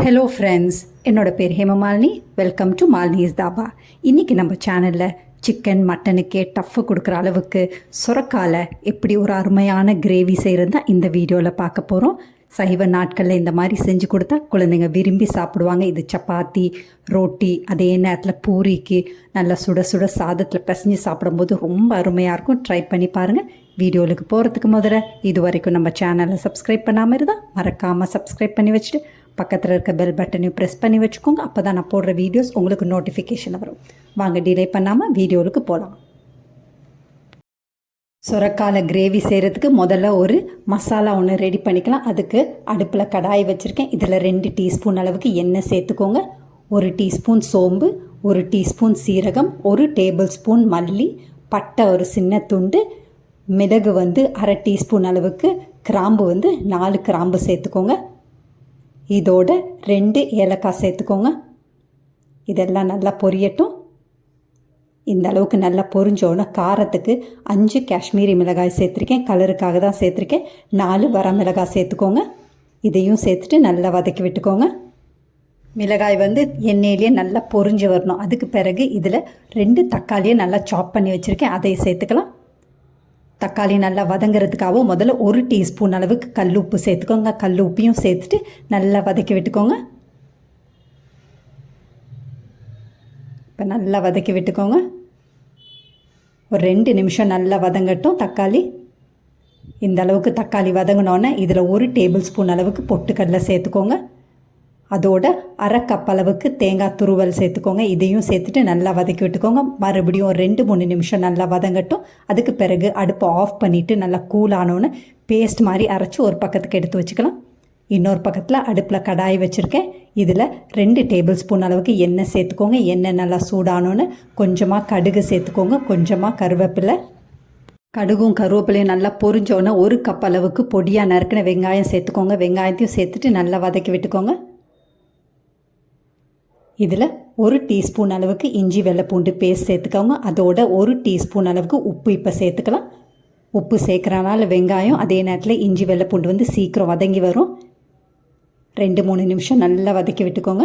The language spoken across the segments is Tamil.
ஹலோ ஃப்ரெண்ட்ஸ், என்னோட பேர் ஹேமமாலினி. Welcome to Malini's dhaba. இன்றைக்கி நம்ம சேனலில் சிக்கன் மட்டனுக்கே டஃப்பு கொடுக்குற அளவுக்கு சுரக்கால எப்படி ஒரு அருமையான கிரேவி செய்கிறது தான் இந்த வீடியோவில் பார்க்க போகிறோம். சைவ நாட்களில் இந்த மாதிரி செஞ்சு கொடுத்தா குழந்தைங்க விரும்பி சாப்பிடுவாங்க. இது சப்பாத்தி, ரொட்டி, அதே நேரத்தில் பூரிக்கு நல்லா சுட சுட சாதத்தில் பிசைஞ்சு சாப்பிடும்போது ரொம்ப அருமையாக இருக்கும். ட்ரை பண்ணி பாருங்கள். வீடியோவுக்கு போகிறதுக்கு முதல்ல இது வரைக்கும் நம்ம சேனலை சப்ஸ்கிரைப் பண்ணாமல் இருந்தால் மறக்காமல் சப்ஸ்கிரைப் பண்ணி வச்சுட்டு பக்கத்தில் இருக்க பெல் பட்டனையும் ப்ரெஸ் பண்ணி வச்சுக்கோங்க. அப்போ தான் நான் போடுற வீடியோஸ் உங்களுக்கு நோட்டிஃபிகேஷன் வரும். வாங்க டிலே பண்ணாமல் வீடியோவுக்கு போகலாம். சுரக்கால கிரேவி செய்கிறதுக்கு முதல்ல ஒரு மசாலா ஒன்று ரெடி பண்ணிக்கலாம். அதுக்கு அடுப்பில் கடாய் வச்சுருக்கேன். இதில் 2 டீஸ்பூன் அளவுக்கு எண்ணெய் சேர்த்துக்கோங்க. 1 டீஸ்பூன் சோம்பு, 1 டீஸ்பூன் சீரகம், 1 டேபிள் ஸ்பூன் மல்லி, பட்டை ஒரு சின்ன துண்டு, மிளகு 1/2 டீஸ்பூன் அளவுக்கு, கிராம்பு 4 கிராம்பு சேர்த்துக்கோங்க. இதோட 2 ஏலக்காய் சேர்த்துக்கோங்க. இதெல்லாம் நல்லா பொரியட்டும். இந்த அளவுக்கு நல்லா பொரிஞ்சோன்னா காரத்துக்கு 5 காஷ்மீரி மிளகாய் சேர்த்துருக்கேன். கலருக்காக தான் சேர்த்துருக்கேன். 4 வரமிளகாய் சேர்த்துக்கோங்க. இதையும் சேர்த்துட்டு நல்லா வதக்கி விட்டுக்கோங்க. மிளகாய் எண்ணெயிலே நல்லா பொரிஞ்சு வரணும். அதுக்கு பிறகு இதில் 2 தக்காளியை நல்லா சாப் பண்ணி வச்சுருக்கேன். அதை சேர்த்துக்கலாம். தக்காளி நல்லா வதங்கிறதுக்காகவும் முதல்ல 1 டீஸ்பூன் அளவுக்கு கல் உப்பு சேர்த்துக்கோங்க. கல் உப்பையும் சேர்த்துட்டு நல்லா வதக்கி விட்டுக்கோங்க. இப்போ நல்லா வதக்கி விட்டுக்கோங்க. ஒரு 2 நிமிஷம் நல்லா வதங்கட்டும் தக்காளி. இந்த அளவுக்கு தக்காளி வதங்கினோன்னே இதில் 1 டேபிள் ஸ்பூன் அளவுக்கு பொட்டுக்கடலை சேர்த்துக்கோங்க. அதோட 1/2 கப் அளவுக்கு தேங்காய் துருவல் சேர்த்துக்கோங்க. இதையும் சேர்த்துட்டு நல்லா வதக்கி விட்டுக்கோங்க. மறுபடியும் ஒரு 2-3 நிமிஷம் நல்லா வதங்கட்டும். அதுக்கு பிறகு அடுப்பை ஆஃப் பண்ணிவிட்டு நல்லா கூல் ஆனோன்னு பேஸ்ட் மாதிரி அரைச்சி ஒரு பக்கத்துக்கு எடுத்து வச்சுக்கலாம். இன்னொரு பக்கத்தில் அடுப்பில் கடாய் வச்சுருக்கேன். இதில் 2 டேபிள் ஸ்பூன் அளவுக்கு எண்ணெய் சேர்த்துக்கோங்க. எண்ணெய் நல்லா சூடானோன்னு கொஞ்சமாக கடுகு சேர்த்துக்கோங்க. கொஞ்சமாக கருவேப்பிலை. கடுகும் கருவேப்பிலையும் நல்லா பொரிஞ்சோன்னே 1 கப் அளவுக்கு பொடியாக நறுக்கின வெங்காயம் சேர்த்துக்கோங்க. வெங்காயத்தையும் சேர்த்துட்டு நல்லா வதக்கி விட்டுக்கோங்க. இதில் 1 டீஸ்பூன் அளவுக்கு இஞ்சி வெள்ளைப்பூண்டு பேஸ்ட் சேர்த்துக்கோங்க. அதோட 1 டீஸ்பூன் அளவுக்கு உப்பு இப்போ சேர்த்துக்கலாம். உப்பு சேர்க்குறனால வெங்காயம் அதே நேரத்தில் இஞ்சி வெள்ளைப்பூண்டு சீக்கிரம் வதங்கி வரும். 2-3 நிமிஷம் நல்லா வதக்கி விட்டுக்கோங்க.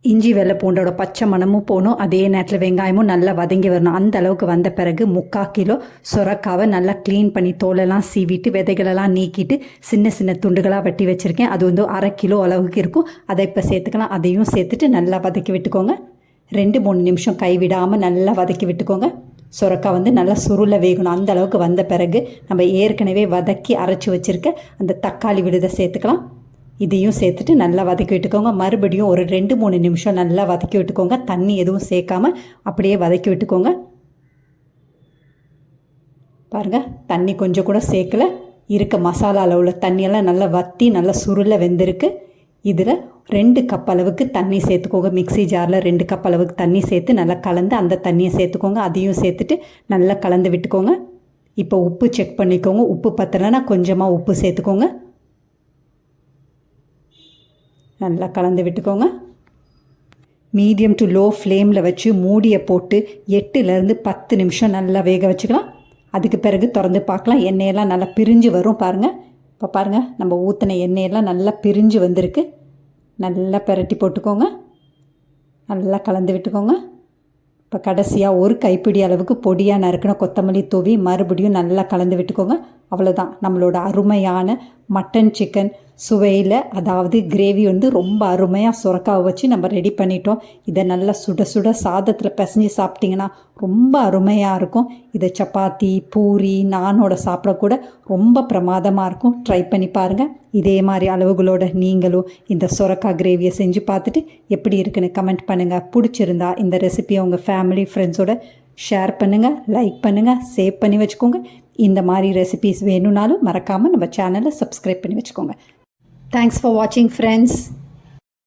இஞ்சி வெள்ளைப்பூண்டோட பச்சை மணமும் போகணும். அதே நேரத்தில் வெங்காயமும் நல்லா வதங்கி வரணும். அந்த அளவுக்கு வந்த பிறகு 3/4 கிலோ சுரக்காவை நல்லா க்ளீன் பண்ணி தோலெல்லாம் சீவிட்டு விதைகளெல்லாம் நீக்கிட்டு சின்ன சின்ன துண்டுகளாக வெட்டி வச்சுருக்கேன். அது 1/2 கிலோ அளவுக்கு இருக்கும். அதை இப்போ சேர்த்துக்கலாம். அதையும் சேர்த்துட்டு நல்லா வதக்கி விட்டுக்கோங்க. 2-3 நிமிஷம் கைவிடாமல் நல்லா வதக்கி விட்டுக்கோங்க. சுரக்காய் நல்லா சுருளை வேகணும். அந்த அளவுக்கு வந்த பிறகு நம்ம ஏற்கனவே வதக்கி அரைச்சி வச்சுருக்க அந்த தக்காளி விழுதை சேர்த்துக்கலாம். இதையும் சேர்த்துட்டு நல்லா வதக்கி விட்டுக்கோங்க. மறுபடியும் ஒரு 2-3 நிமிஷம் நல்லா வதக்கி விட்டுக்கோங்க. தண்ணி எதுவும் சேர்க்காமல் அப்படியே வதக்கி விட்டுக்கோங்க. பாருங்கள், தண்ணி கொஞ்சம் கூட சேர்க்கலை. இருக்க மசாலாவில் உள்ள தண்ணியெல்லாம் நல்லா வற்றி நல்லா சுருளை வெந்திருக்கு. இதில் 2 கப் அளவுக்கு தண்ணி சேர்த்துக்கோங்க. மிக்ஸி ஜாரில் 2 கப் அளவுக்கு தண்ணி சேர்த்து நல்லா கலந்து அந்த தண்ணியை சேர்த்துக்கோங்க. அதையும் சேர்த்துட்டு நல்லா கலந்து விட்டுக்கோங்க. இப்போ உப்பு செக் பண்ணிக்கோங்க. உப்பு பத்தலைன்னா கொஞ்சமாக உப்பு சேர்த்துக்கோங்க. நல்லா கலந்து விட்டுக்கோங்க. மீடியம் டு லோ ஃப்ளேமில் வச்சு மூடியை போட்டு 8லேருந்து 10 நிமிஷம் நல்லா வேக வச்சுக்கலாம். அதுக்கு பிறகு திறந்து பார்க்கலாம். எண்ணெயெல்லாம் நல்லா பிரிஞ்சு வரும். பாருங்கள், இப்போ பாருங்கள், நம்ம ஊற்றின எண்ணெயெல்லாம் நல்லா பிரிஞ்சு வந்திருக்கு. நல்லா பிரட்டி போட்டுக்கோங்க. நல்லா கலந்து விட்டுக்கோங்க. இப்போ கடைசியாக 1 கைப்பிடி அளவுக்கு பொடியாக நறுக்கின கொத்தமல்லி தூவி மறுபடியும் நல்லா கலந்து விட்டுக்கோங்க. அவ்வளோதான், நம்மளோட அருமையான மட்டன் சிக்கன் சுவையில், அதாவது கிரேவி ரொம்ப அருமையாக சுரக்காவை வச்சு நம்ம ரெடி பண்ணிட்டோம். இதை நல்லா சுட சுட சாதத்தில் பிசைஞ்சு சாப்பிட்டிங்கன்னா ரொம்ப அருமையாக இருக்கும். இதை சப்பாத்தி, பூரி, நானோட சாப்பிடக்கூட ரொம்ப பிரமாதமாக இருக்கும். ட்ரை பண்ணி பாருங்கள். இதே மாதிரி அளவுகளோட நீங்களும் இந்த சுரக்காய் கிரேவியை செஞ்சு பார்த்துட்டு எப்படி இருக்குன்னு கமெண்ட் பண்ணுங்கள். பிடிச்சிருந்தா இந்த ரெசிபியை உங்கள் ஃபேமிலி ஃப்ரெண்ட்ஸோட ஷேர் பண்ணுங்கள், லைக் பண்ணுங்கள், சேவ் பண்ணி வச்சுக்கோங்க. இந்த மாதிரி ரெசிபிஸ் வேணும்னாலும் மறக்காமல் நம்ம சேனலை சப்ஸ்கிரைப் பண்ணி வச்சுக்கோங்க. தேங்க்ஸ் ஃபார் வாட்சிங் ஃப்ரெண்ட்ஸ்.